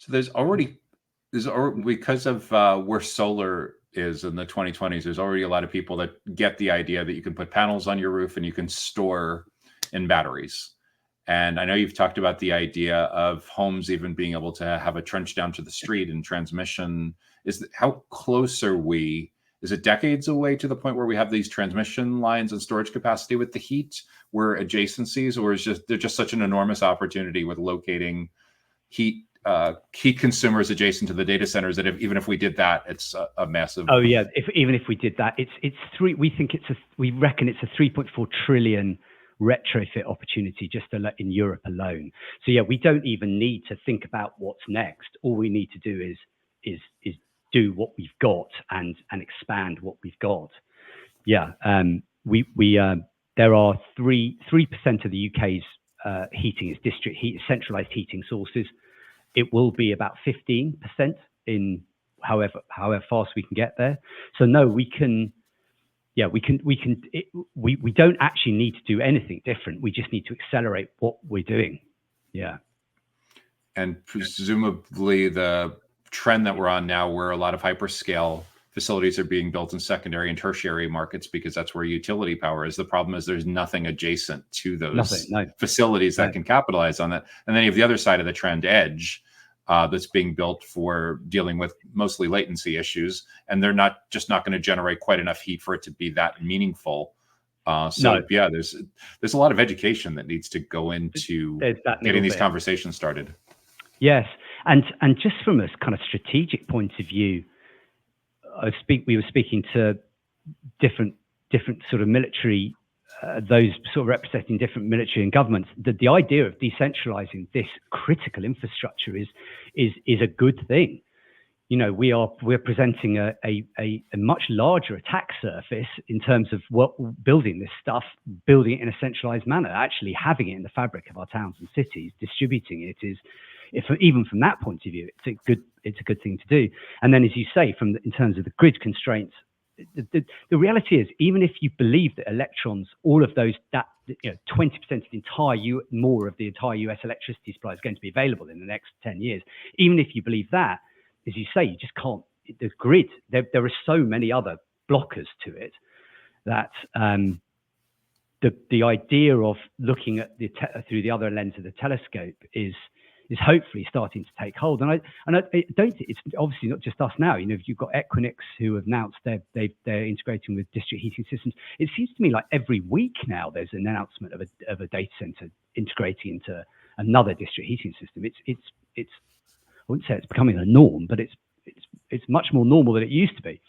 So because of where solar is in the 2020s, there's already a lot of people that get the idea that you can put panels on your roof and you can store in batteries. And I know you've talked about the idea of homes even being able to have a trench down to the street and transmission. How close are we? Is it decades away to the point where we have these transmission lines and storage capacity with the heat? We're adjacencies, or is there's just such an enormous opportunity with locating heat consumers adjacent to the data centers that even if we did that, it's a massive. Oh yeah, even if we did that, it's three. We reckon it's a 3.4 trillion retrofit opportunity just in Europe alone. So yeah, we don't even need to think about what's next. All we need to do is do what we've got and expand what we've got. Yeah, there are 3% of the UK's heating is district heat, centralized heating sources. It will be about 15% in however fast we can get there. So no, we don't actually need to do anything different. We just need to accelerate what we're doing. Yeah. And presumably the trend that we're on now, where a lot of hyperscale facilities are being built in secondary and tertiary markets because that's where utility power is. The problem is there's nothing adjacent to those facilities that can capitalize on that. And then you have the other side of the trend, edge, that's being built for dealing with mostly latency issues, and they're not going to generate quite enough heat for it to be that meaningful. Yeah, there's a lot of education that needs to go into getting these conversations started. Yes, and just from a kind of strategic point of view, we were speaking to different sort of military, those sort of representing different military and governments. The idea of decentralizing this critical infrastructure is a good thing. You know, we're presenting a much larger attack surface in terms of building this stuff, building it in a centralized manner, actually having it in the fabric of our towns and cities, distributing it is. Even from that point of view, it's a good thing to do. And then, as you say, in terms of the grid constraints, the reality is, even if you believe that electrons, all of those, 20% of the entire US electricity supply is going to be available in the next 10 years, even if you believe that, as you say, you just can't. The grid, there are so many other blockers to it that the idea of looking at through the other lens of the telescope is hopefully starting to take hold. And I don't. It's obviously not just us now. You know, you've got Equinix who have announced they're integrating with district heating systems. It seems to me like every week now there's an announcement of a data center integrating into another district heating system. It's I wouldn't say it's becoming a norm, but it's much more normal than it used to be.